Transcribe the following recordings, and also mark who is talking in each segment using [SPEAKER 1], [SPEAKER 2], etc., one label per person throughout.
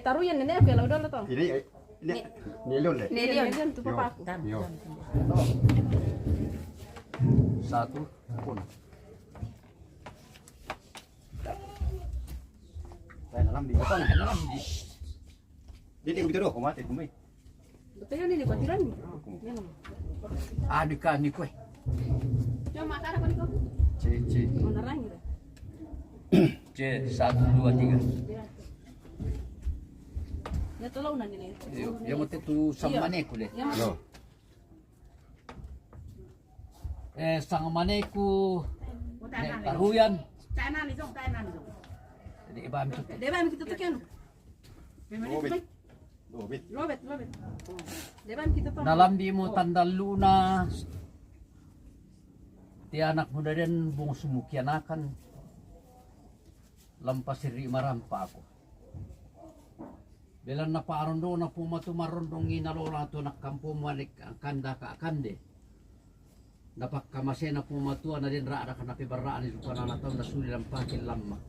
[SPEAKER 1] Taruyan ini apa udah lo toh?
[SPEAKER 2] Ini nilon deh.
[SPEAKER 1] Nelion tuh papa aku.
[SPEAKER 2] Yo. Satu pun. Dalam di apa nih? Dalam di. Jadi begitu doh, mati kumai.
[SPEAKER 1] Betul ini di kotiran nih.
[SPEAKER 2] Adik kan ni kue.
[SPEAKER 1] Cuma makan apa nih kau?
[SPEAKER 2] C.
[SPEAKER 1] Mana orang gitu?
[SPEAKER 2] C 1 2 3.
[SPEAKER 1] Ya tolong nanti nih.
[SPEAKER 2] Ya mau tu sama mana ku le? Yo. Sang mana ku? Taruyan. Jadi ibam tu.
[SPEAKER 1] Deba mi kita tekan.
[SPEAKER 2] Robit.
[SPEAKER 1] Robert. Deba mi kita pa.
[SPEAKER 2] Dalam di mo tandal luna. Ti anak muda den bung sumukianakan. Lampas siri marampa ako. Bilang na parondo na pumatumarondong inalola to nakampo malik ang kanda ka akande. Dapat kamase na pumatua na din raada ka napibaraan ni Supana na taon na suli lang pakil lama.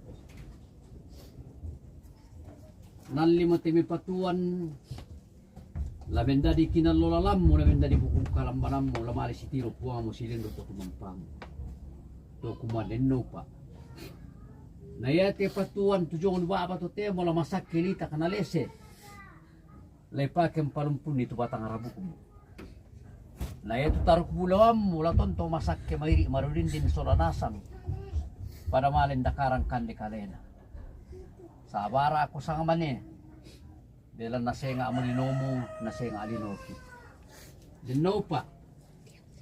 [SPEAKER 2] Nalimo timi patuan lamenda di kinalola lammo lamenda di bukum kalambanam mo lamali si tiro puang mo silin do tumampang. To kumadenno pa. Nayate patuan tujuan dua apa tu temo la masak kelita kanalese. Lepakem palumpun itu batang arabukum. Nayate taruk bulawam mula tonto masak ke mairi marudin din solanasam. Pada malen dakarang kande kalena. Sabara ako sang mani. Dela nasenga amalinomo, nasenga alinoki. Dinopa.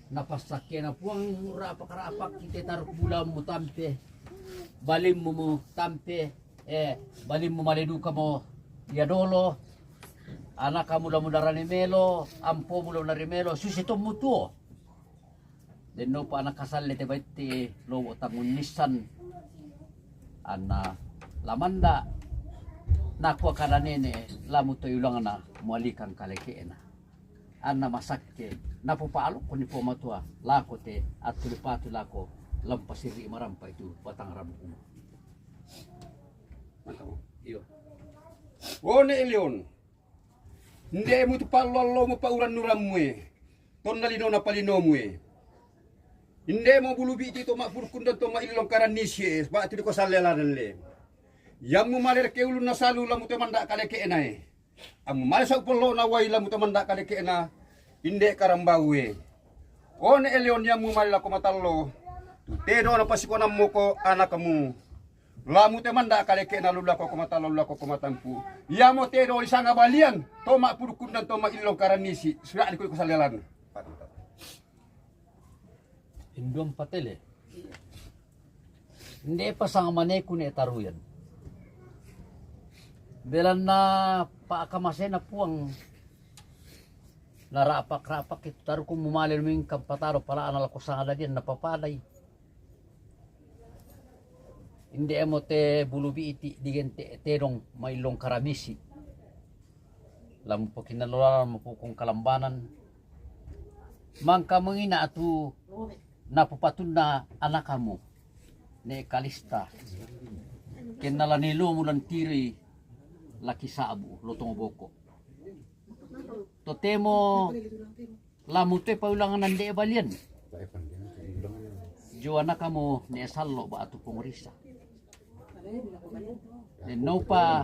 [SPEAKER 2] Napasake na puang mura pakarapak kita taruk bulam mo tampe. Balim mo tampe, balim mo maliduka mo yadolo, anak kamu la mula ranimelo, ampo mo la rimelo, susito mo to. Deno pa anak kasal te baiti lo tangunnisan ana lamanda nakwa kananene lamu to yulang na mualikan kalekeena. Anna masakke napupalo kuni po matua lakote at tulipatu lako lampasiri marampa itu batang rabu kumo. Mantap. Iyo.
[SPEAKER 3] Wone Elion. Nde mo tu pallo mo pauran nurammu e. Ton nalino na palinomu e. Nde mo bulubi ti to mapurkunda to mailong karanisi ba ti ko salelanan le. Yang mo maler keulun na salu lamu te manda kaleke enai. Am maler sa pollo na wai lamu te manda kaleke ena. Inde karambawe. Wone Elion yang mo maler ko matallo. Tedo na pasikuan mo ko anak kamu. Lamu te manda kaleke na lula ko kumatalo lula ko kumatampu. Yamo tedo isanga balian to ma purukun dan to ma ilong karanisi. Sudah di ko salelan.
[SPEAKER 2] Indom patele. Hindi pa sang maneko ni taruyan. Belan na paakamase na puang narapak-rapak ito taru kung mumalil mo yung kampataro pala anal ko sa nga diyan napapalay. Hindi mo te bulubi iti digen te terong mailong karamisi. Lamu po kinalola mo po kung kalambanan. Mangka mangina atu napupatun na anak mo ni Kalista. Kinalanilo mo lang tiri laki sabu lotong boko. Totemo lamu te paulangan nande balian. Jo anak kamu ni sallo ba atu pengurisa. No pa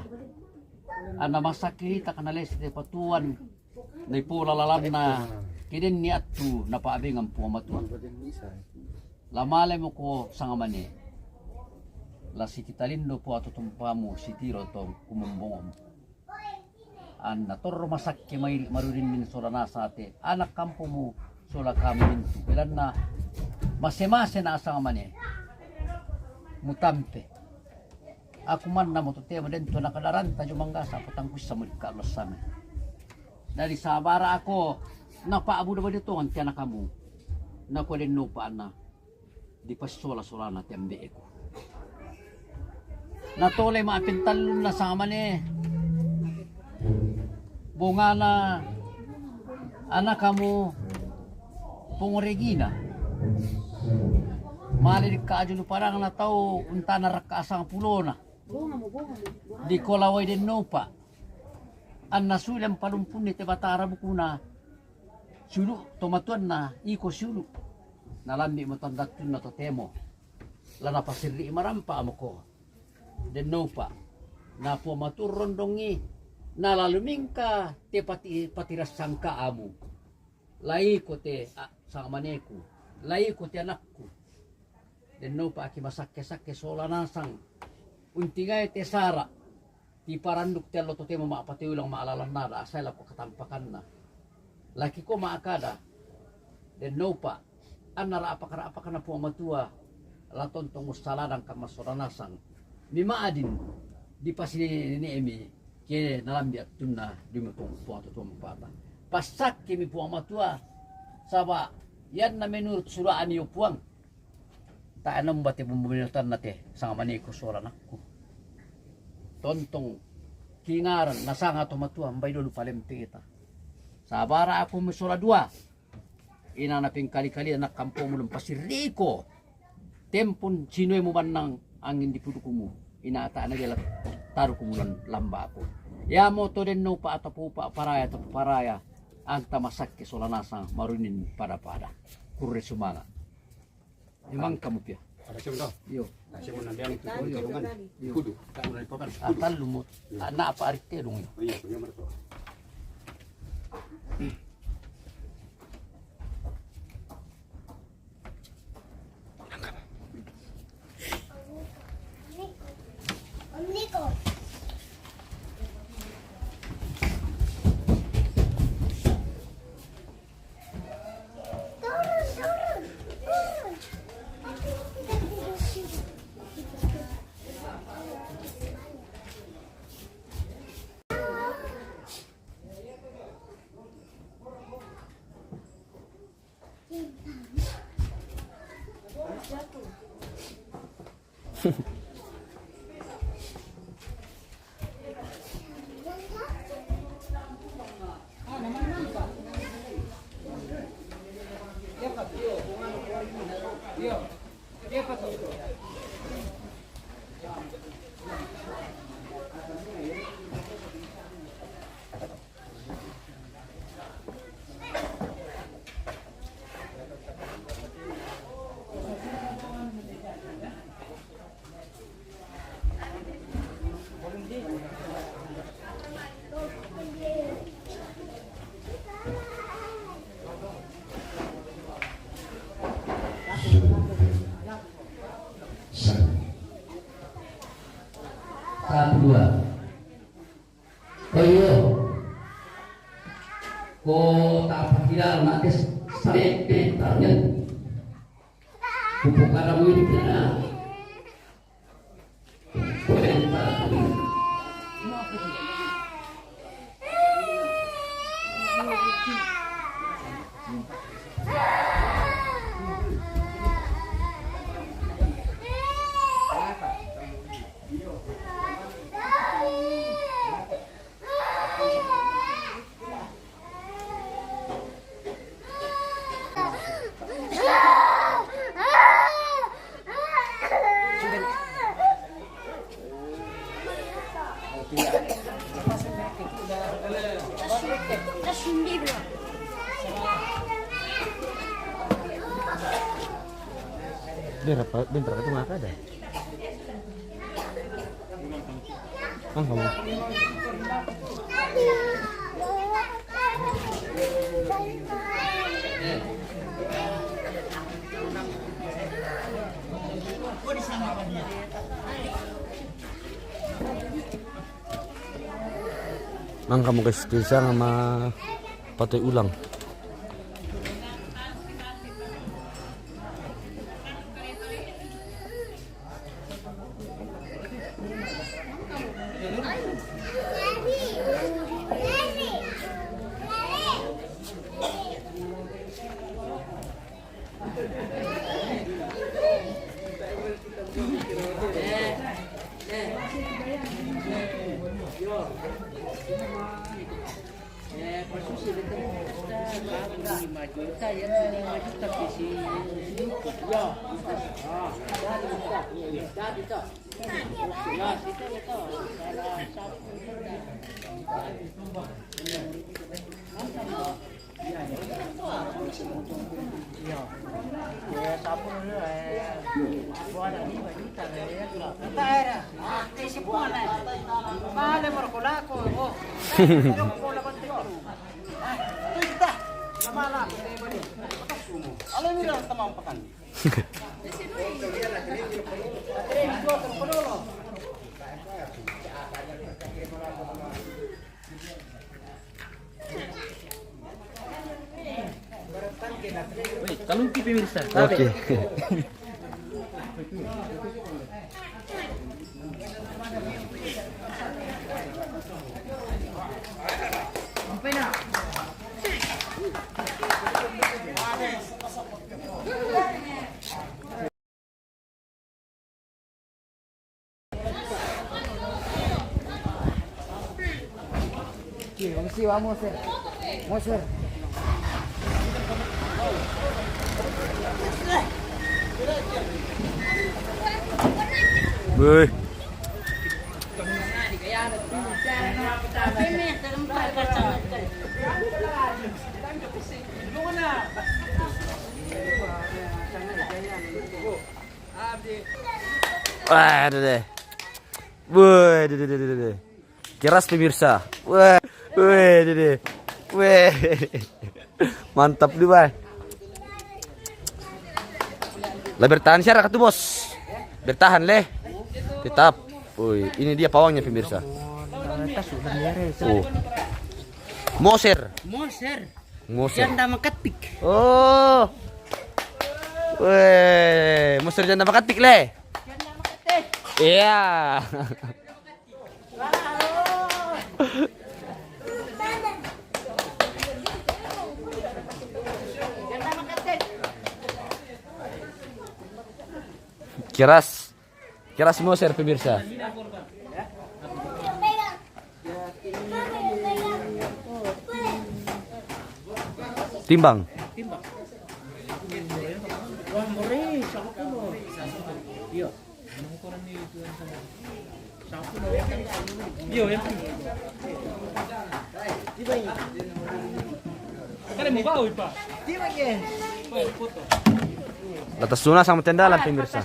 [SPEAKER 2] ana masakita kanales te patuan ni pula lalam na kinin ni atu na paabing ang pumatuan. Lamale mo ko sangamani. La si kitalindo po atu tumpamu si tiro tong kumumbongom. An natorro masakki may marudin min solana sa ate anak kampo mo sola kami mintu bilan na masemase na sangamani. Mutampe. Aku man na mo to tema den to nakadaran ta jumangga sa putang kus sa mulika los same. Dari sabara ako napaabu na ba dito ang tiyan kamu. Na ko den lupa na di pasola na tembe ko. Natolay maapintalon na sama ni bunga na anak kamu Regina. Mali ka ajo parang na tao unta na raka asang pulo na. Di ko laway din no pa. An nasulang palumpun ni te batara bukuna. Sulu tomatuan na iko sulu. Nalambi mo tandatun na to temo. Lana pasirri marampa mo ko. Den no pa. Na po maturron dongi. Nalaluming ka te patiras sangka amu. Lai ko te sang maneku. Lai ko te anakku. Den no pa aki masakke-sakke sola nasang. Untingay te sara. Ti paranduk te lo to temo maapati ulang maalalan nada. Asay la ko katampakan na. Laki ko maakada. Den no pa. Anara apakara na po matua. Laton tong mustaladang kamasoranasang. Mimaadin. Di pasini ni emi. Kaya nalambiat tunna di mutong puato tumpata. Pasak kimi po matua. Saba. Yan na menurut suraan iyo puang. Taanam bati bumbuminutan nate sang maniko soran aku. Tontong kingaran nasanga tumatua mbay dulu palempi kita. Sabara aku mesura dua. Inanaping kali-kali anak kampung mulung pasiriko. Tempun sinoy mo banang angin di pudukumu. Inaata na gila taruh kumulan lamba ako. Ya mo to den no pa atapupa paraya. Ang tamasak ke solanasang marunin pada kurre sumanga. Memang kamu pia.
[SPEAKER 3] Ada siapa dah?
[SPEAKER 2] Yo.
[SPEAKER 3] Nasi pun nanti yang itu tolongan. Kudu. Tak mulai pakan.
[SPEAKER 2] Atal lumut. Anak apa arite dong.
[SPEAKER 3] Oh iya, punya mertua.
[SPEAKER 2] Satu dua. Ayo. Ko tak perkira nanti sampai pintarnya. Pupuk karamu ini benar.
[SPEAKER 4] Bentar itu nggak ada. Kamu. Mang kamu ke desa sama patai ulang.
[SPEAKER 2] Kalungki pemirsa.
[SPEAKER 4] Oke. Woi. Wah, deh. Woi, deh. Keras pemirsa. Wah, woi, deh. Weh. Mantap nih, Bay. Lah bertahan sih tuh, Bos. Bertahan, Leh. Tetap. Woi, ini dia pawangnya pemirsa. Oh. Moser. Janda makatik. Oh. Weh, moser janda makatik, Leh. Iya. Keras moser pemirsa. Timbang. Atas tuna sama tendalan pemirsa.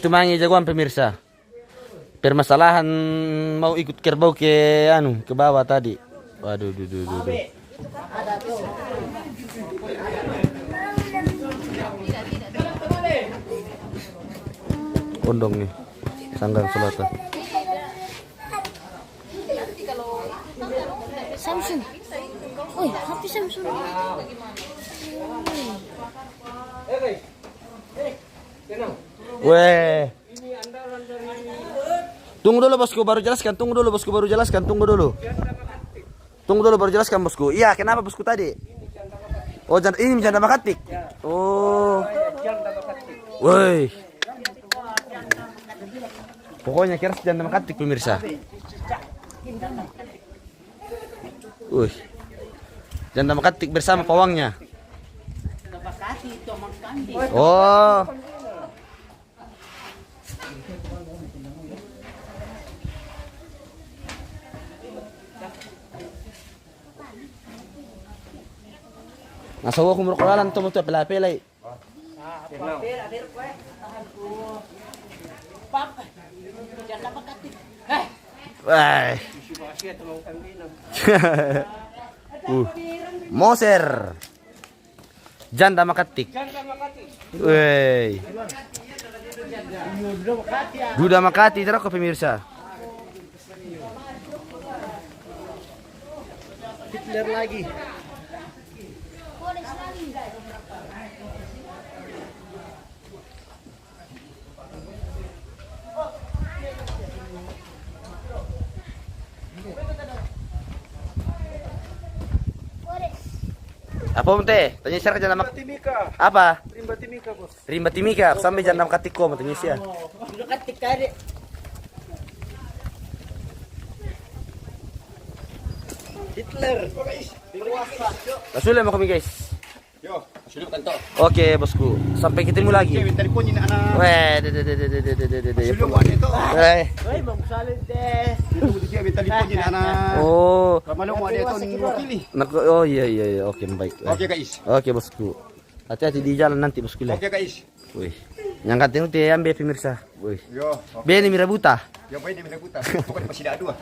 [SPEAKER 4] Tumangi jagoan pemirsa. Permasalahan mau ikut kerbau ke ke bawah tadi. Waduh, duh. Ondong nih, Sanggang Selatan.
[SPEAKER 5] Samsung. Oh, HP Samsung.
[SPEAKER 4] Weh. Tunggu dulu bosku baru jelaskan. Tunggu dulu baru jelaskan bosku. Iya, kenapa bosku tadi? Oh, ini janda makatik. Oh. Woi. Pokoknya keras janda makatik pemirsa. Janda makatik bersama pawangnya. Oh. Nasawa ko murukulalan to mo to pela-pelay. Wah. Moser. Janda makatik. Wey. Duda Makati terus ke pemirsa.
[SPEAKER 6] Hitler lagi.
[SPEAKER 4] Apa Monte? Tanya siya ka dyan namak...
[SPEAKER 3] Timika.
[SPEAKER 4] Apa?
[SPEAKER 3] Rimba Timika, bos.
[SPEAKER 4] Rimba timika. Sampai dyan namak katiko. Matanya siya.
[SPEAKER 3] Hitler.
[SPEAKER 4] Lasulah mo kami guys.
[SPEAKER 3] Yo, sulit tanto.
[SPEAKER 4] Oke bosku. Sampai ketemu lagi.
[SPEAKER 3] Cewek telepon ini anak.
[SPEAKER 4] Weh,
[SPEAKER 3] Sulit mo ito.
[SPEAKER 4] Weh.
[SPEAKER 3] Itu cewek telepon ini anak.
[SPEAKER 4] Oh.
[SPEAKER 3] Kamalong mo ito wakili.
[SPEAKER 4] Oh iya. Oke baik.
[SPEAKER 3] Oke guys.
[SPEAKER 4] Oke bosku. Hati-hati di jalan nanti bosku lah.
[SPEAKER 3] Oke guys.
[SPEAKER 4] Wih. Yang katanya te ambil pemirsa. Wih.
[SPEAKER 3] Yo.
[SPEAKER 4] Beni mirabuta.
[SPEAKER 3] Yo pwede mina puta. Pokoknya masih ada dua.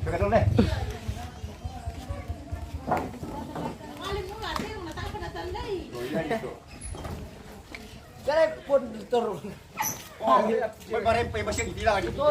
[SPEAKER 3] Pegang dulu deh. Oh, may masih bilang gitu.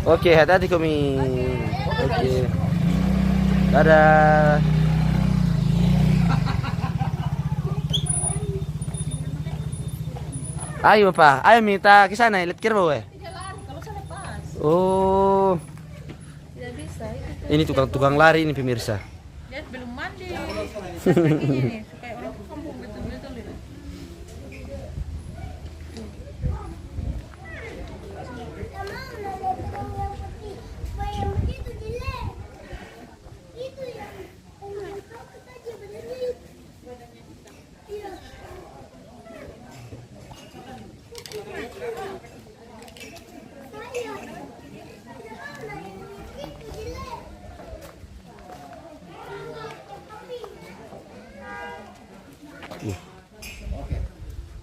[SPEAKER 4] Oke, hati-hati kami. Oke. Dadah. Ayo Pak, ayo minta ke sana, lihat kerbau ya. Oh.
[SPEAKER 1] Tidak bisa.
[SPEAKER 4] Ini tukang lari ini pemirsa.
[SPEAKER 1] Dia belum mandi. Ini kayak orang kampung betul-betul itu.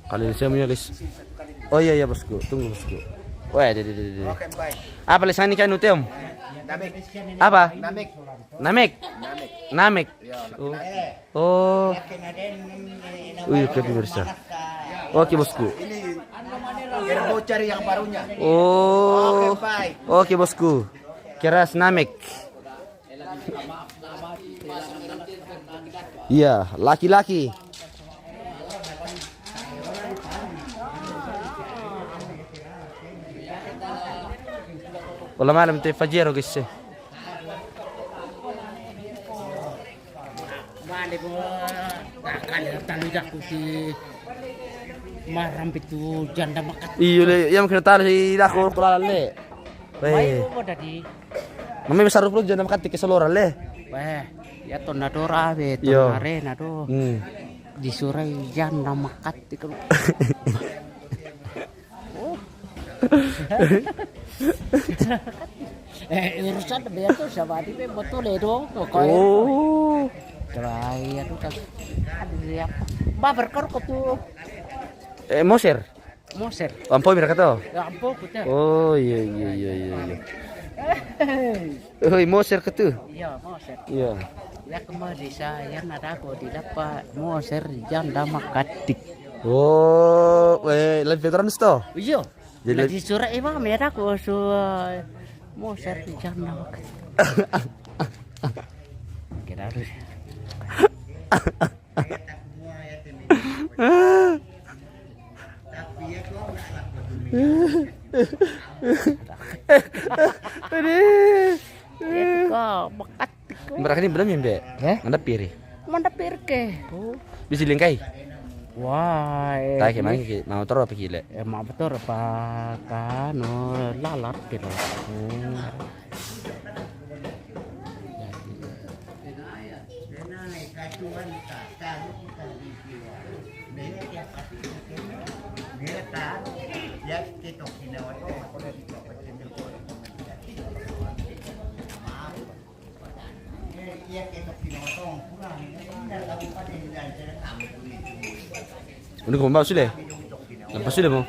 [SPEAKER 4] Kali saya punya guys. Oh iya bosku, tunggu bosku. Wah, deh.
[SPEAKER 3] Oke, bye.
[SPEAKER 4] Apa lisan ini kan utem?
[SPEAKER 3] Namek.
[SPEAKER 4] Apa?
[SPEAKER 3] Namek.
[SPEAKER 4] Namek. Oh. Wih, pemirsa. Oke bosku.
[SPEAKER 3] Ini kerbau cari yang barunya.
[SPEAKER 4] Oh.
[SPEAKER 3] Oke, bye.
[SPEAKER 4] Oke bosku. Keras namek. Iya, laki-laki. Wala malam te fajero guys.
[SPEAKER 6] Bale po, kali taludak ko si Maram itu janda makat.
[SPEAKER 4] Iyo le, yang kena talo si dako kulala le.
[SPEAKER 6] May
[SPEAKER 4] Weh.
[SPEAKER 6] po tadi.
[SPEAKER 4] Mami masarap lo dyan makati ke salora le.
[SPEAKER 6] Weh, ya tonadora be,
[SPEAKER 4] Yo.
[SPEAKER 6] tonarena do. Disurai janda makat itu. Urusan dia tuh sama dia betul itu.
[SPEAKER 4] Oh.
[SPEAKER 6] Terakhir itu kan ada siapa? Babar kau tuh
[SPEAKER 4] Moser.
[SPEAKER 6] Moser.
[SPEAKER 4] Ampoy mereka to.
[SPEAKER 6] Ya ampun kita.
[SPEAKER 4] Oh iya. Oh, Moser ke tu.
[SPEAKER 6] Iya, Moser.
[SPEAKER 4] Iya.
[SPEAKER 6] Ya kemarin saya nada aku di dapat Moser janda makatik.
[SPEAKER 4] Oh, live veteran to.
[SPEAKER 6] Iya.
[SPEAKER 4] Jadi-
[SPEAKER 6] Jadi surat imam ya aku su Moser janda makatik. Kira harus. Kau makatik.
[SPEAKER 4] Mereka ini belum ya, Mbak?
[SPEAKER 6] Eh?
[SPEAKER 4] Anda piri.
[SPEAKER 6] Mana pirke?
[SPEAKER 4] Bisa lingkai.
[SPEAKER 6] Wah,
[SPEAKER 4] Tak ke mana ke mau taruh apa gila.
[SPEAKER 6] emang betul apa kan lalat gitu.
[SPEAKER 4] Udah kau mau sudah? Lepas sudah mau?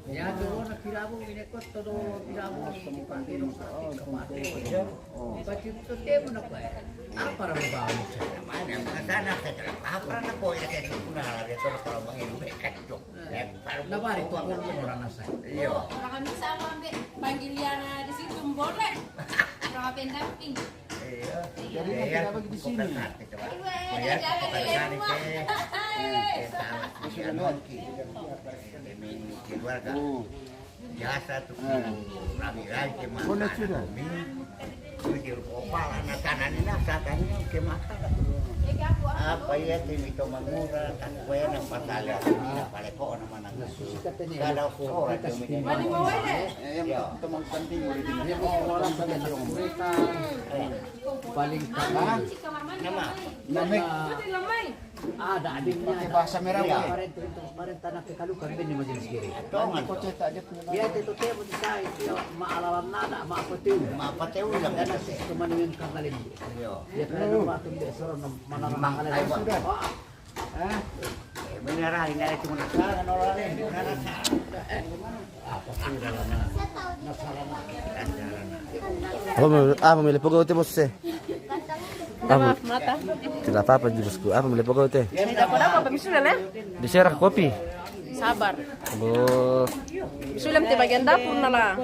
[SPEAKER 2] Ya, doon nakilabo, minekot to do, kilabo, pati nung sa ating kamate. Pati ito temo na pa eh. Ano para mabawa mo siya? Nabari to ako mo orang nasa.
[SPEAKER 5] Orang kami sama ambek panggil yang di situ boleh. Orang pendamping.
[SPEAKER 2] Jadi tidak bagi di sini.
[SPEAKER 7] Biasa tuh rami-rami ke mata. Jujur opal anak kanan ini asalnya ke mata. Apa ya itu mangura kan kue nang patala ini pale ko na manang. Kada ko ra dumi.
[SPEAKER 1] Mani mo wala.
[SPEAKER 3] Teman penting boleh
[SPEAKER 2] Ini mo orang pada mereka paling kalah.
[SPEAKER 7] Nama.
[SPEAKER 1] Pati lamay.
[SPEAKER 2] Ada adiknya.
[SPEAKER 3] pakai bahasa merah ya.
[SPEAKER 2] Kemarin tanah kekalukan ben di majelis kiri.
[SPEAKER 7] Tongan.
[SPEAKER 3] Kok cetak dia punya
[SPEAKER 2] Ya itu temo di saya itu maalalan nada ma apa tuh.
[SPEAKER 7] Apa teu lang
[SPEAKER 2] Dan
[SPEAKER 7] kana se.
[SPEAKER 2] cuma dengan kangalin.
[SPEAKER 7] Yo.
[SPEAKER 2] Ya pernah waktu dia suruh mana kangalin.
[SPEAKER 7] Menera ini ada cuma nasaran orang lain.
[SPEAKER 4] Memilih pegawai bos eh.
[SPEAKER 1] Maaf, mata.
[SPEAKER 4] Tidak apa-apa bosku. Memilih pegawai.
[SPEAKER 1] Tidak apa-apa, bagi sulam ya.
[SPEAKER 4] Diserak kopi.
[SPEAKER 1] Sabar.
[SPEAKER 4] Oh.
[SPEAKER 1] Sulam di bagian dapur nala.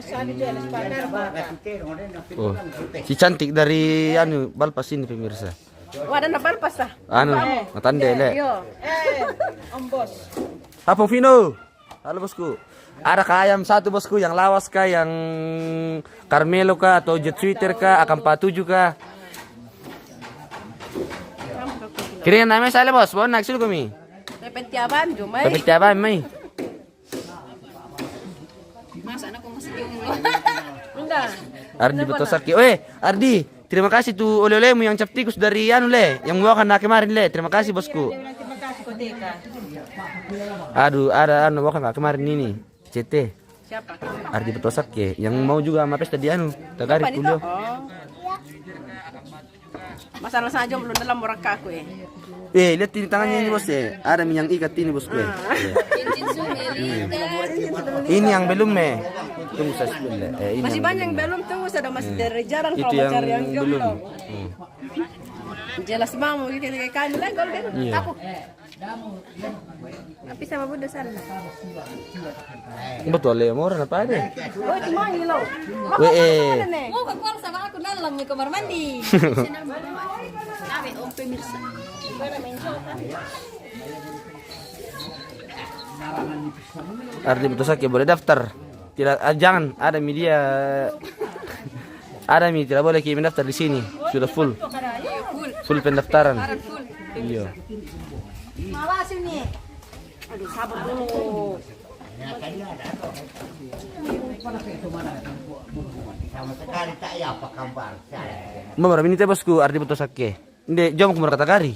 [SPEAKER 4] Oh. Si cantik dari anu Balpas ini pemirsa.
[SPEAKER 1] Wadah napal pas lah.
[SPEAKER 4] Anu, matande le.
[SPEAKER 1] Yo. Om bos.
[SPEAKER 4] Apa Vino? Halo bosku. Ada kah ayam satu bosku yang lawas kah, yang Carmelo kah, atau Jet Sweeter kah, AK47 kah? Kira namanya saya bos, mau naik sini kami.
[SPEAKER 1] Pepetiaban, Jumay.
[SPEAKER 4] Tapi tiap mai.
[SPEAKER 5] Mas anak kok masih bingung.
[SPEAKER 1] Enggak.
[SPEAKER 4] Ardi Betosaki. Ardi, terima kasih tuh oleh-olehmu yang cap tikus dari anu le, yang bawakan nak kemarin le. Terima kasih bosku.
[SPEAKER 1] Terima kasih Koteka.
[SPEAKER 4] Aduh, ada anu bawakan nggak kemarin ini. CT.
[SPEAKER 1] Siapa?
[SPEAKER 4] Ardi Betosaki yang mau juga sama pesta di anu. Tagari
[SPEAKER 1] Apa itu?
[SPEAKER 4] kuliah.
[SPEAKER 1] Oh. Masalah saja belum dalam orang kaku ya.
[SPEAKER 4] Lihat ini tangannya ini bos ya. Ada yang ikat ini bosku.
[SPEAKER 5] Cincin sumili.
[SPEAKER 4] Ini yang belum Tunggu saya sebelum. Ini
[SPEAKER 1] Masih
[SPEAKER 4] yang
[SPEAKER 1] banyak yang belum tunggu, sudah masih dari jarang
[SPEAKER 4] Itu
[SPEAKER 1] kalau
[SPEAKER 4] yang
[SPEAKER 1] cari yang
[SPEAKER 4] belum.
[SPEAKER 1] jomblo. Jelas mau kayak kami lah golden.
[SPEAKER 4] Iya.
[SPEAKER 1] Aku. Tapi sama Bunda sana.
[SPEAKER 4] Betul le, mau orang apa ada?
[SPEAKER 1] Oh, itu mau lo.
[SPEAKER 5] Mau ke keluar sama aku dalam di kamar mandi. Kami om pemirsa.
[SPEAKER 4] Ardi Betosaki boleh daftar. Tidak, jangan ada media. Ada mi tidak boleh kimi daftar di sini. Sudah full. Full pendaftaran. Iya.
[SPEAKER 1] Mawas ini. Aduh, sabar dulu.
[SPEAKER 7] Sama sekali tak ya apa kabar.
[SPEAKER 4] Mama ini teh bosku Ardi Betosaki. Inde jom kumur kata kari.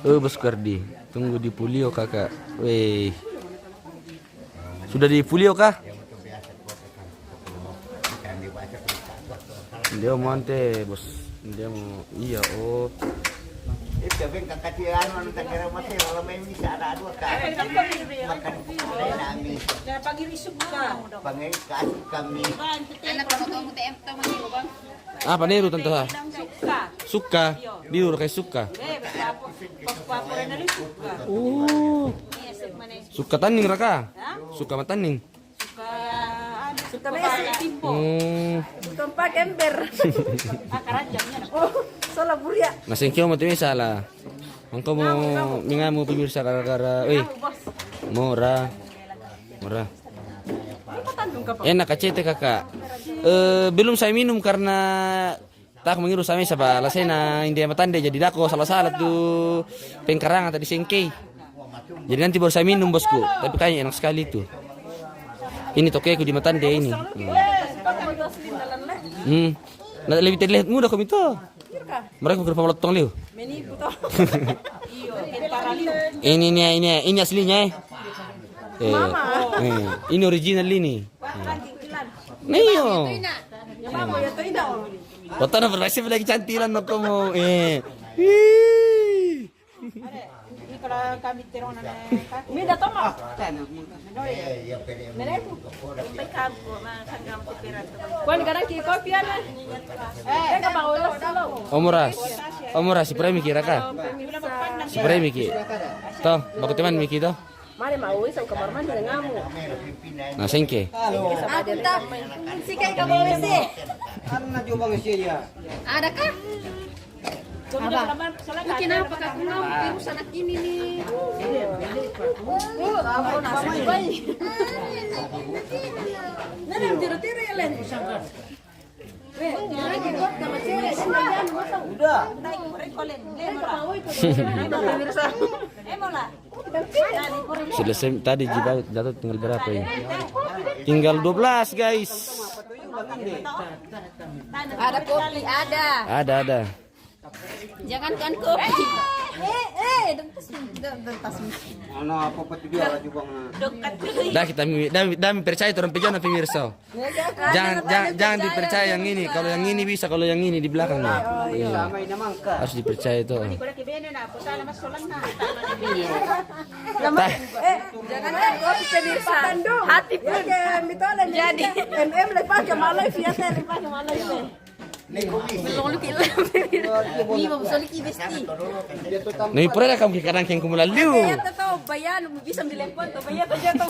[SPEAKER 4] Bosku Ardi, tunggu di Pulio kakak. Weh. Sudah di Pulio kah? Dia mau ante bos. Dia mau iya oh.
[SPEAKER 7] Itu ben kakatiran anu tak kira masih kalau main bisa ada dua kali. Makan nami.
[SPEAKER 1] Jangan pagi risuk ka.
[SPEAKER 7] Pangai kasih kami.
[SPEAKER 5] Anak kamu tahu TM tahu mana bang?
[SPEAKER 4] Apa nih lu tante?
[SPEAKER 1] Suka.
[SPEAKER 4] Suka. Di lu kayak suka.
[SPEAKER 1] Paporan na rin suka.
[SPEAKER 4] Suka tanding raka. Suka mataning.
[SPEAKER 1] Suka besi timpo. Suka pak ember. Akaranjangnya. Oh, salah buria.
[SPEAKER 4] Nasengkyo mo timi salah. Angko mo mingamu pemirsa gara-gara murah. Enak kacete kakak. Belum saya minum karena tak mengiru sama siapa lasena India matande jadi dako salah tuh pengkarangan tadi sengkei. Jadi nanti baru saya minum bosku. Tapi kayaknya enak sekali tuh. Ini tokeku di matande ini. Nah, lebih terlihat mudah kami tuh. Mereka berapa lotong liu? Ini aslinya. Ini original ini. Niyo. Kota na berhasil lagi cantilan no kamu.
[SPEAKER 1] Ini kalau kami terona na kaki.
[SPEAKER 5] Mida toma.
[SPEAKER 7] Ya pede.
[SPEAKER 5] Kuan kadang ki kopi ana. Ka ba ulas salo.
[SPEAKER 4] Omoras, si Premi kira ka? Si Premi ki. To, baku teman Miki to.
[SPEAKER 5] Mare mau isang kamar mandi na ngamu.
[SPEAKER 4] Nah, sengke.
[SPEAKER 5] Aku tak sikai ka bawa sih. Ada kah? Apa? Mungkin apa kak mau virus anak ini nih? Apa nasi bayi? Nana tiro-tiro ya len. Udah.
[SPEAKER 4] Selesai tadi jatuh tinggal berapa ini? Tinggal 12 guys.
[SPEAKER 5] Ada kopi, ada.
[SPEAKER 4] Ada.
[SPEAKER 5] Jangankan kopi.
[SPEAKER 4] Dah kita dami percaya orang pejalan pemirsa. Jangan dipercaya yang ini. Kalau yang ini bisa, kalau yang ini di belakang nih. Iya. Harus dipercaya itu.
[SPEAKER 5] Jangankan kopi pemirsa. Hati pun jadi. MM lepas ke Malay fiatnya lepas ke Malay.
[SPEAKER 4] Nih pernah kamu kadang yang kumulalu.
[SPEAKER 5] Bayar tahu bayan bisa dilepon tuh bayar aja tuh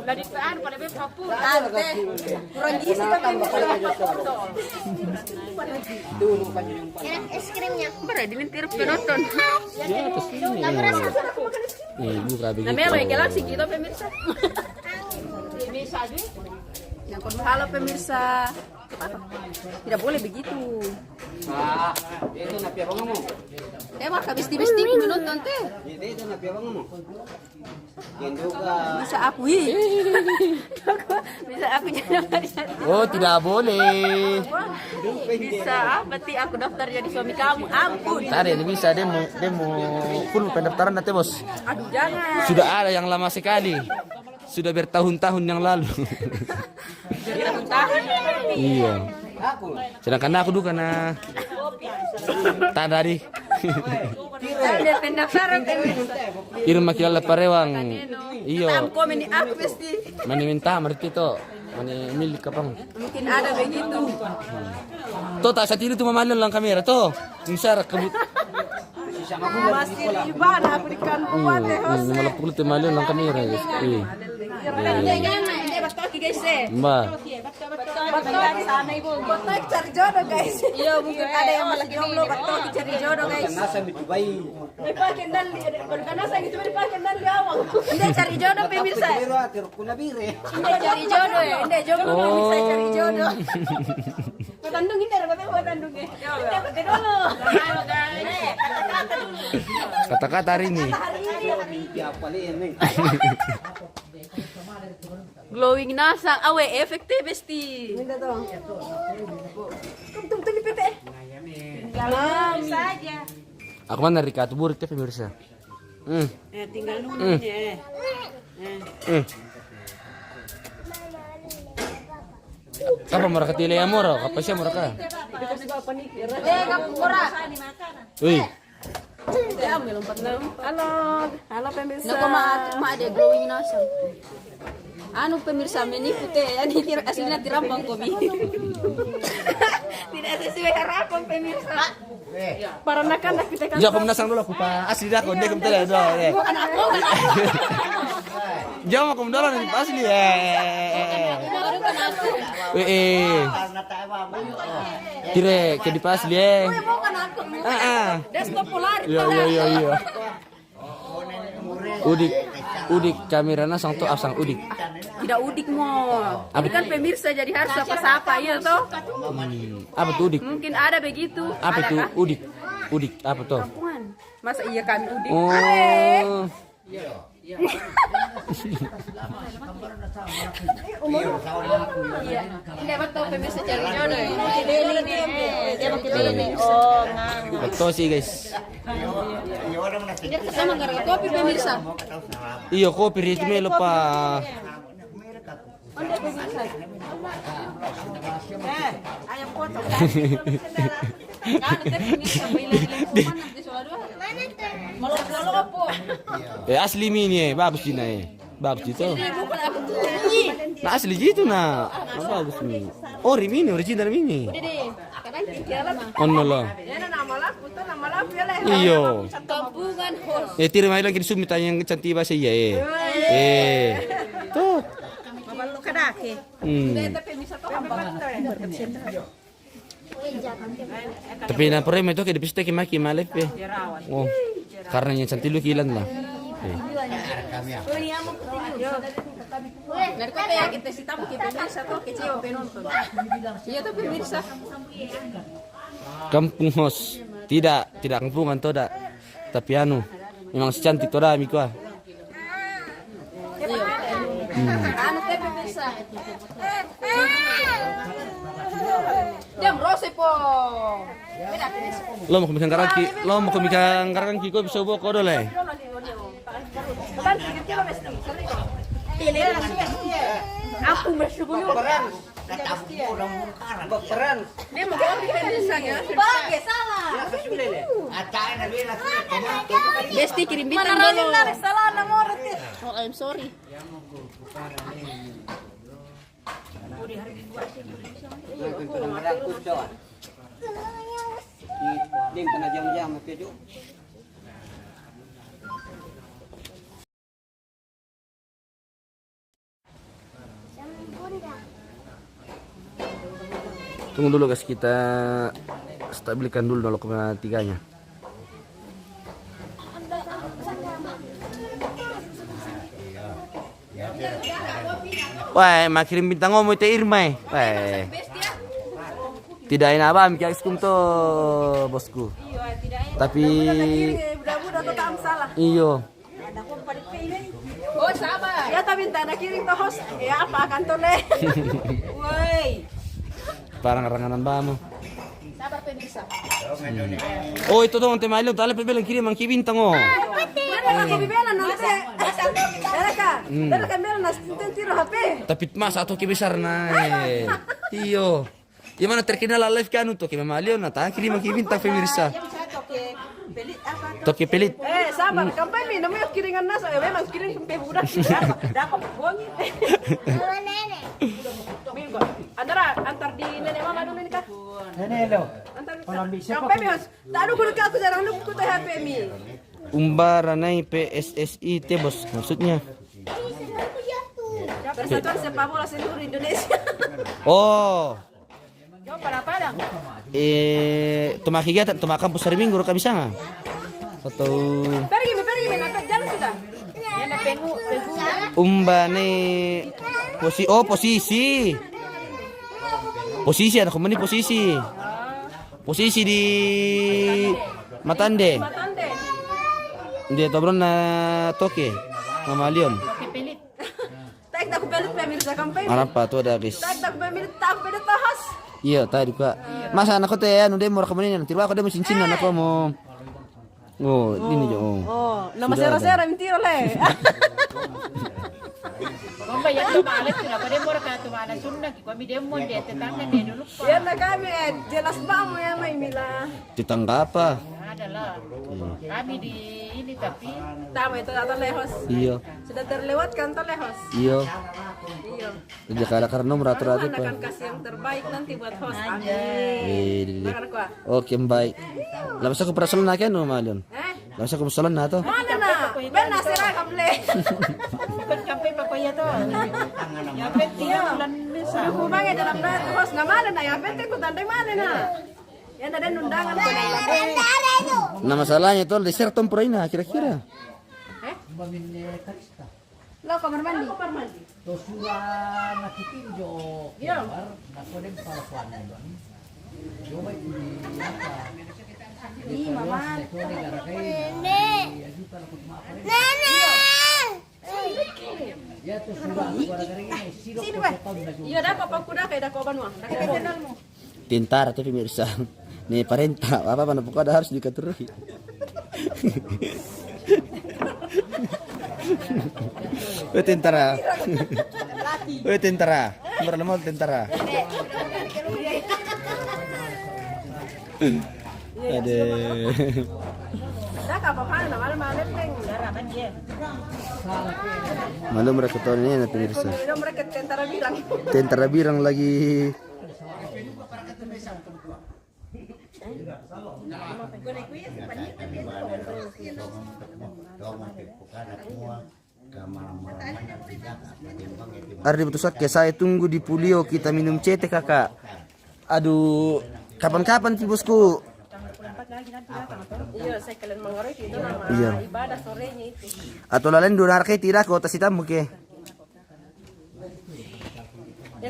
[SPEAKER 1] Lagi pean pada beb kapu.
[SPEAKER 5] kurang gizi es krimnya berada di lentir penonton.
[SPEAKER 4] Nih buka begitu.
[SPEAKER 5] Namanya Roy Galaxy gitu pemirsa.
[SPEAKER 1] Bisa aja.
[SPEAKER 5] Yang halo pemirsa. Tidak boleh begitu.
[SPEAKER 3] Itu napi apa ngomong?
[SPEAKER 5] Mah habis besti menonton teh.
[SPEAKER 3] Itu napi apa ngomong? Yang juga.
[SPEAKER 5] Bisa akui. Bisa aku jadi.
[SPEAKER 4] Oh, tidak boleh.
[SPEAKER 5] Bisa berarti aku daftar jadi suami kamu. Ampun.
[SPEAKER 4] Tadi ini bisa dia mau full pendaftaran nanti bos.
[SPEAKER 5] Aduh jangan.
[SPEAKER 4] Sudah ada yang lama sekali. Sudah bertahun-tahun yang lalu.
[SPEAKER 5] Bertahun-tahun.
[SPEAKER 4] Iya. Sedangkan aku dulu karena tadi
[SPEAKER 5] Ada pendaftaran pemirsa.
[SPEAKER 4] irma kilala parewang. Iyo.
[SPEAKER 5] Aku komen aku pasti.
[SPEAKER 4] Mani minta merti to. Mani milik kapang.
[SPEAKER 5] Mungkin ada begitu.
[SPEAKER 4] To tak saat ini tuh mamalon lang kamera to. Insar kabut.
[SPEAKER 5] Masih riba na berikan buat deh.
[SPEAKER 4] Malah puluh temalon lang kamera guys.
[SPEAKER 5] Ini batoki guys eh.
[SPEAKER 4] Mbak.
[SPEAKER 5] Batoki sana ibu. Batoki cari jodoh guys. Iya mungkin ada yang malah jomblo batoki cari jodoh guys. Dipakai dan berkanasa gitu dipakai dan awang. Inde cari jodoh pemirsa. Inde cari jodoh ya. Inde jomblo bisa cari jodoh. Patandung ini ada patandung ya. Inde pakai dulu.
[SPEAKER 4] Kata-kata hari ini.
[SPEAKER 5] Glowing nasang awe efektif pasti. Minta dong. Tung di PT. Saja.
[SPEAKER 4] Aku mana Rika tuh burik pemirsa.
[SPEAKER 5] Tinggal nunggu ya.
[SPEAKER 4] Apa mereka tile ya moro? Apa sih mereka?
[SPEAKER 5] Kamu murah.
[SPEAKER 4] Wih.
[SPEAKER 5] Halo pemirsa. Nah, ada glowing nasang. Anu pemirsa menipu teh, ini aslinya tirampang kopi. Tidak sesuai harapan pemirsa. Para anak-anak kita kan.
[SPEAKER 4] Jauh menasang dulu aku pak asli dah kau deh kamu tadi doh.
[SPEAKER 5] Bukan aku.
[SPEAKER 4] Jauh aku dulu nih asli
[SPEAKER 5] Bukan aku.
[SPEAKER 4] Kira ke di pas dia.
[SPEAKER 5] Bukan aku. Das populer.
[SPEAKER 4] Iya. Udik kameranya sang tuh asang udik.
[SPEAKER 5] Tidak udik mo. Ini kan pemirsa jadi harus apa-apa ya toh.
[SPEAKER 4] Apa tuh udik?
[SPEAKER 5] Mungkin ada begitu.
[SPEAKER 4] Apa tuh udik? Udik apa tuh?
[SPEAKER 5] Kampungan. Masa iya kami udik?
[SPEAKER 4] Oh.
[SPEAKER 5] Iya. Ini betul pemirsa cari jodoh ya. Dia pakai beli. Oh,
[SPEAKER 4] Betul sih guys.
[SPEAKER 5] dia sama gara-gara kopi pemirsa.
[SPEAKER 4] Iya kopi itu melo pa.
[SPEAKER 5] Onda pemirsa.
[SPEAKER 1] Ayam potong.
[SPEAKER 5] Kan teh ini sampai lagi nanti soal dua. Malok po.
[SPEAKER 4] Asli mini bagus ini. Bagus itu.
[SPEAKER 5] Bukan aku tuh.
[SPEAKER 4] Nah asli gitu nah. Bagus nih. Oh mini original mini.
[SPEAKER 5] Dede, kadang pikiran mah.
[SPEAKER 4] Ono lo.
[SPEAKER 5] Ya nama laku tuh nama laku ya lah.
[SPEAKER 4] Iyo.
[SPEAKER 5] Kampungan host.
[SPEAKER 4] Tiri mai lagi sumit yang cantik bahasa iya. Tuh.
[SPEAKER 5] Mabalu kadake. Tapi bisa tuh
[SPEAKER 4] Tapi na pare itu kayak dipiste maki malep eh. Oh. Karena yang cantik lu kilan lah.
[SPEAKER 5] Dari kota ya kita sih tahu kita pemirsa tuh kecewa penonton. Iya tuh pemirsa.
[SPEAKER 4] Kampung Hos. Tidak kampungan toh dak. Tapi anu, memang secantik toh dah miku ah.
[SPEAKER 5] Anu teh pemirsa. Jam rose po. Beda pemirsa.
[SPEAKER 4] Lo mau kumikan karang kiko bisa bawa kodo le.
[SPEAKER 5] Aku bersyukur.
[SPEAKER 7] Baperan.
[SPEAKER 5] Dia mau kalau pemirsa ya. Bagai salah. Besti kirim bintang dulu. Salah nomor. Oh, I'm sorry.
[SPEAKER 7] Đêm tengah jam-jam apa tu?
[SPEAKER 4] Tunggu dulu guys, kita stabilkan dulu 0,3-nya. Wah, makirim bintang ngomong itu Irma. Wah. Tidak enak apa mikir skum to bosku. Tapi
[SPEAKER 5] Budak-budak tuh tak salah.
[SPEAKER 4] iyo.
[SPEAKER 5] Oh, sabar. Ya tapi tak ada kirim tuh host. Ya apa akan tuh le. Woi.
[SPEAKER 4] Parang ranganan bamu.
[SPEAKER 5] Sabar pemirsa.
[SPEAKER 4] Oh, itu dong teh malu, tale pebelan kirim ang kibintang oh.
[SPEAKER 5] Aku bibelan nanti. Dala kan bilang nas tiro HP.
[SPEAKER 4] Tapi mas atau kibesar na. Iyo. Di mana terkenal live kan untuk kime malion na ta kirim ang kibintang pemirsa. Toke pelit.
[SPEAKER 5] Sabar, kampai mi namu yuk kiringan nas. Memang kiring sampai budak. Dapat buang. Minggu. Antar di nenek mama dulu nih kak.
[SPEAKER 6] Nenek lo.
[SPEAKER 5] Antar kampai mi has. Tak ada kudu aku jarang lu kudu HP mi.
[SPEAKER 4] Umbaranai PSSI te bos maksudnya.
[SPEAKER 5] Persatuan Sepak Bola Seluruh Indonesia.
[SPEAKER 4] Oh.
[SPEAKER 5] Yo Padang.
[SPEAKER 4] Tumakigatan, tumakam po sa Riminggo ka bisa nga. Atau
[SPEAKER 5] Pergi mi nanti jalan sudah. Ya na pengu.
[SPEAKER 4] umbane posisi. Posisi anak ni posisi. Posisi di Matande.
[SPEAKER 5] Matande.
[SPEAKER 4] Dia tobron na toke. Mamalion.
[SPEAKER 5] Tak aku pelit pemirsa kampai.
[SPEAKER 4] Ano pa to da guys.
[SPEAKER 5] Tak pelit tak pelit tahas.
[SPEAKER 4] Iya, tadi ka. Masa anak ko te ano de mo rakamunin na tiro ako de mo cincin na ako mo. Oh, ini jo.
[SPEAKER 5] Oh, nama sera-sera mentira le.
[SPEAKER 1] Bomba ya tuh malet sudah pada murah kata mana sunnah kami demo dia tetangga dia dulu
[SPEAKER 5] Ya na kami jelas bamu ya mai mila.
[SPEAKER 4] Tetangga apa?
[SPEAKER 1] adalah kami di ini tapi
[SPEAKER 5] Tama itu atau lehos.
[SPEAKER 4] Iya.
[SPEAKER 5] Sudah terlewatkan tuh lehos.
[SPEAKER 4] Iya.
[SPEAKER 5] Iya.
[SPEAKER 4] Jadi karena merata-rata
[SPEAKER 5] Anda
[SPEAKER 4] pa.
[SPEAKER 5] akan kasih yang terbaik nanti buat host. Amin.
[SPEAKER 4] Eh,
[SPEAKER 5] Makan kuah.
[SPEAKER 4] oke, baik. Labas ako para salon na kaya no, Malyon. Labas ako salon na to.
[SPEAKER 5] Mana na? Ben nasira kable.
[SPEAKER 1] kan sampai papaya tuh ya peti bulan bisa
[SPEAKER 5] Kumangnya dalam host na mana na ya bete ko tandai mana na. Yan ada undangan ko na.
[SPEAKER 4] Nah masalahnya itu dessert tempura ini kira-kira.
[SPEAKER 5] Lo kamar mandi.
[SPEAKER 6] Tosura nakitinjo.
[SPEAKER 5] Iya.
[SPEAKER 6] Nakodem palpuan. Coba
[SPEAKER 5] Ih, mama.
[SPEAKER 6] Ya tosura gara-gara siro
[SPEAKER 5] Sini, Pak. Iya, dah papa kuda kayak dah koban mah. Dah kayak kenalmu.
[SPEAKER 4] Pintar tapi pemirsa. Nih parenta, apa pokoknya harus dikaturuhi. Weh tentara. Weh tentara. Berlemot tentara. Ada.
[SPEAKER 5] Dah apa-apa, malam-malam neng.
[SPEAKER 4] Malam mereka tahun ini na pemirsa.
[SPEAKER 5] Minum mereka tentara bilang.
[SPEAKER 4] Tentara birang lagi. Ardi Butusak ya, saya tunggu di Pulio kita minum cete kakak. Aduh, kapan-kapan sih bosku?
[SPEAKER 5] Iya, saya kalian mengorek itu nama
[SPEAKER 4] Iya.
[SPEAKER 5] ibadah sorenya itu.
[SPEAKER 4] Atau lain donar ke tidak kau tas hitam ke?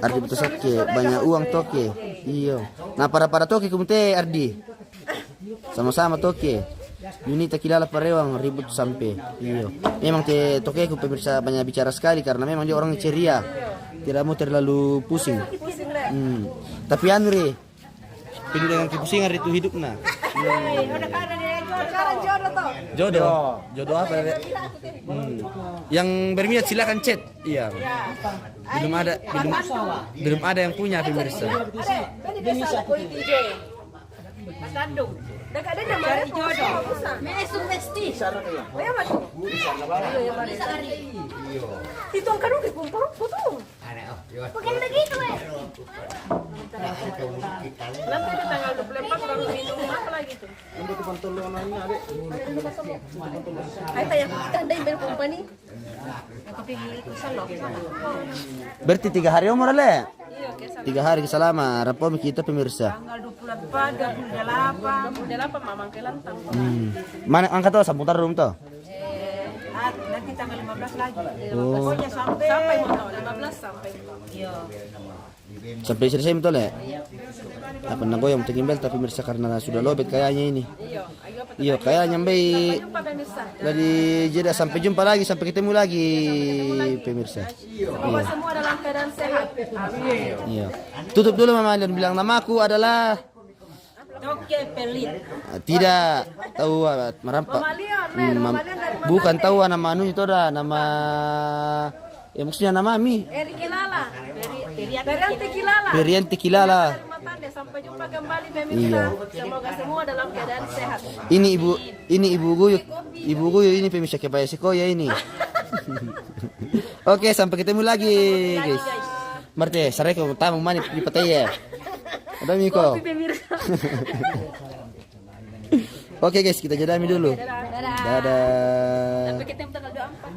[SPEAKER 4] Ardi Butusak ya, banyak uang toke. Iya. Nah para toke kumte Ardi. Sama-sama toke. Unita kilala parewang ribut sampai. Iya. Memang te toke ku pemirsa banyak bicara sekali karena memang dia orang ceria. Tidak mau terlalu pusing. Tapi anu re, penuh dengan kepusingan itu hidupnya.
[SPEAKER 5] Sekarang jodoh toh.
[SPEAKER 4] Jodoh apa re? Yang berminat silakan chat. Iya. Belum ada yang punya pemirsa.
[SPEAKER 5] Ada desa koi DJ. Kasandung. Dekat ada nama jodoh. Mesum mesti. Ya mas. Itu kan udah kumpul potong. Bukan begitu Nanti di tanggal 24 baru minum apa lagi tuh? Ayo tanya kita ada email company.
[SPEAKER 4] Berarti 3 hari umur le? 3 hari selama rapo kita pemirsa.
[SPEAKER 5] Tanggal 24, 28 mamang kelantang.
[SPEAKER 4] Mana angkat tuh samputar room tuh?
[SPEAKER 5] Nanti tanggal 15 lagi. Pokoknya sampai mau 15 sampai. Iya.
[SPEAKER 4] Sampai selesai betul ya? Apa nago yang tinggal tapi pemirsa karena sudah lobet kayaknya ini. Iya, kayaknya baik. Jadi jeda sampai jumpa lagi, sampai ketemu lagi pemirsa.
[SPEAKER 5] Semoga semua dalam keadaan sehat.
[SPEAKER 4] Iya. Tutup dulu Mama dan bilang namaku adalah
[SPEAKER 5] Toke Pelit.
[SPEAKER 4] Tidak tahu merampak. Bukan tahu nama anu itu dah nama ya maksudnya nama Mi.
[SPEAKER 5] Eri Kilala. Perianti Kilala.
[SPEAKER 4] Perianti Kilala.
[SPEAKER 5] Sampai jumpa kembali pemirsa. Semoga semua dalam keadaan sehat.
[SPEAKER 4] Ini ibu guyuk ini pemirsa kebaya Sekoya ini. Oke, sampai ketemu lagi guys. Marte, sarai ko tamang mani di pataya. Ada Miko. Oke guys, kita jadami dulu. Dadah.
[SPEAKER 5] Sampai ketemu tanggal 24.